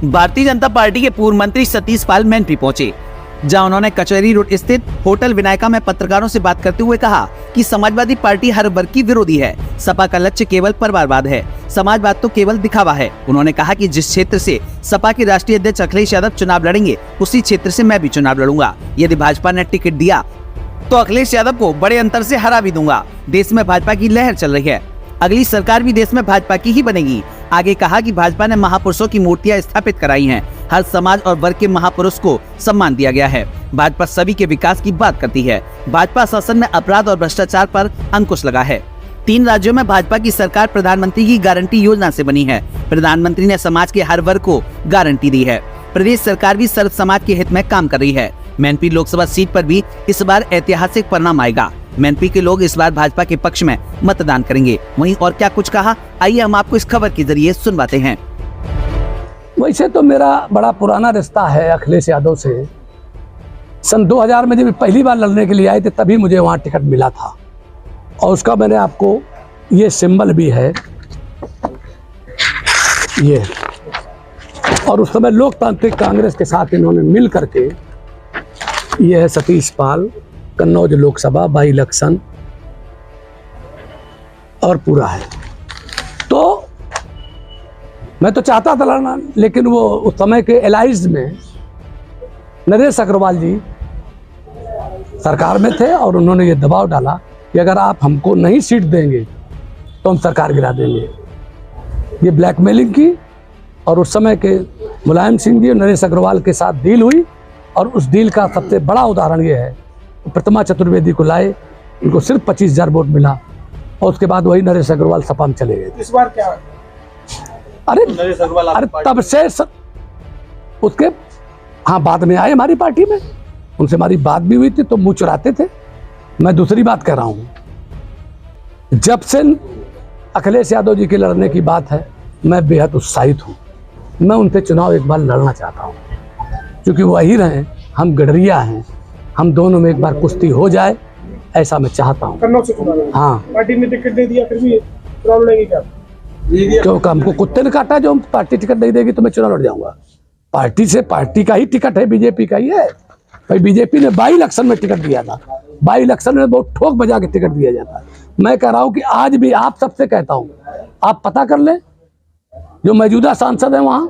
Bharatiya Janata party के पूर्व मंत्री सतीश पाल मैनपुरी पहुंचे, जहां उन्होंने कचहरी रोड स्थित होटल विनायका में पत्रकारों से बात करते हुए कहा कि समाजवादी पार्टी हर वर्ग की विरोधी है। सपा का लक्ष्य केवल परिवारवाद है, समाजवाद तो केवल दिखावा है। उन्होंने कहा कि जिस क्षेत्र से सपा के राष्ट्रीय अध्यक्ष अखिलेश यादव चुनाव लड़ेंगे, उसी क्षेत्र से मैं भी चुनाव लड़ूंगा। यदि भाजपा ने टिकट दिया तो अखिलेश यादव को बड़े अंतर से हरा भी दूंगा। देश में भाजपा की लहर चल रही है, अगली सरकार भी देश में भाजपा की ही बनेगी। आगे कहा कि भाजपा ने महापुरुषों की मूर्तियां स्थापित कराई हैं, हर समाज और वर्ग के महापुरुष को सम्मान दिया गया है। भाजपा सभी के विकास की बात करती है। भाजपा शासन में अपराध और भ्रष्टाचार पर अंकुश लगा है। 3 राज्यों में भाजपा की सरकार प्रधानमंत्री की गारंटी योजना से बनी है। प्रधानमंत्री ने समाज के हर वर्ग को गारंटी दी है। प्रदेश सरकार भी सर्व समाज के हित में काम कर रही है। मैनपुरी लोकसभा सीट पर भी इस बार ऐतिहासिक परिणाम आएगा। मैनपुरी के लोग इस बार भाजपा के पक्ष में मतदान करेंगे। वहीं और क्या कुछ कहा, आइए हम आपको इस खबर के जरिए सुनवाते हैं। वैसे तो मेरा बड़ा पुराना रिश्ता है अखिलेश यादव से। सन 2000 में जब पहली बार लड़ने के लिए आए थे, तभी मुझे वहाँ टिकट मिला था और उसका मैंने आपको ये सिंबल भी है, ये। और उस समय लोकतांत्रिक कांग्रेस के साथ इन्होंने मिल करके, ये है सतीश पाल, कन्नौज लोकसभा बाई इलेक्शन और पूरा है। तो मैं तो चाहता था लड़ना, लेकिन वो उस समय के एलाइज में नरेश अग्रवाल जी सरकार में थे और उन्होंने ये दबाव डाला कि अगर आप हमको नहीं सीट देंगे तो हम सरकार गिरा देंगे। ये ब्लैकमेलिंग की और उस समय के मुलायम सिंह जी और नरेश अग्रवाल के साथ डील हुई और उस डील का सबसे बड़ा उदाहरण ये है, प्रतिमा चतुर्वेदी को लाए, इनको सिर्फ 25,000 वोट मिला और उसके बाद वही नरेश अग्रवाल सपा में चले गए। इस बार क्या? अरे तब से उसके हाँ बाद में आए हमारी पार्टी में, उनसे हमारी बात भी हुई थी तो मुंह चुराते थे। मैं दूसरी बात कह रहा हूँ, जब से अखिलेश यादव जी के लड़ने की बात है, मैं बेहद उत्साहित हूँ। मैं उनसे चुनाव एक बार लड़ना चाहता हूँ, क्योंकि वही रहे, हम गडरिया हैं, हम दोनों में एक बार कुश्ती हो जाए, ऐसा मैं चाहता हूँ। हाँ, पार्टी ने टिकट दे दिया, फिर भी चुनाव लड़ेंगे क्या? क्योंकि हमको कुत्ते ने काटा, जो पार्टी टिकट नहीं देगी तो मैं चुनाव लड़ जाऊंगा। पार्टी से, पार्टी का ही टिकट है, बीजेपी का ही है भाई। बीजेपी ने बाई इलेक्शन में टिकट दिया था, बाई इलेक्शन में बहुत ठोक बजा के टिकट दिया जाता है। मैं कह रहा हूँ कि आज भी आप सबसे कहता हूँ, आप पता कर लें जो मौजूदा सांसद है वहां,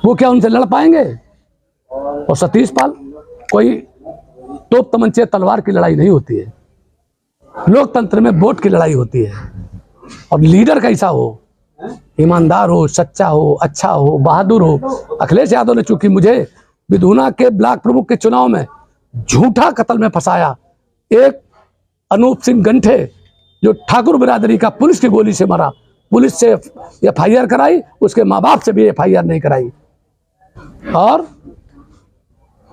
वो क्या उनसे लड़ पाएंगे? और सतीश पाल, कोई तोप तमंचे तलवार की लड़ाई नहीं होती है, लोकतंत्र में वोट की लड़ाई होती है। और लीडर कैसा हो, ईमानदार हो, सच्चा हो, अच्छा हो, बहादुर हो। अखिलेश यादव ने चूंकि मुझे विधुना के ब्लॉक प्रमुख के चुनाव में झूठा कत्ल में फंसाया, एक अनूप सिंह गंठे जो ठाकुर बिरादरी का पुलिस की गोली से मरा, पुलिस से FIR कराई, उसके माँ बाप से भी FIR नहीं कराई और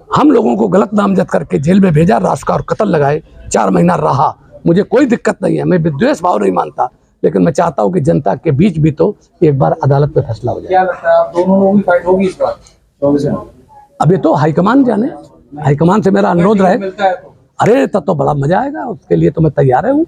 हम लोगों को गलत नामजद करके जेल में भेजा, रास्ता और कत्ल लगाए, 4 महीना रहा। मुझे कोई दिक्कत नहीं है, मैं विद्वेष भाव नहीं मानता, लेकिन मैं चाहता हूं कि जनता के बीच भी तो एक बार अदालत में फैसला हो जाए। क्या लगता है आप दोनों लोगों की फाइट होगी इस बार 24 में? अब ये तो हाईकमान जाने, हाईकमान से मेरा अनुरोध रहे। अरे तब तो बड़ा मजा आएगा, उसके लिए तो मैं तैयार हूँ।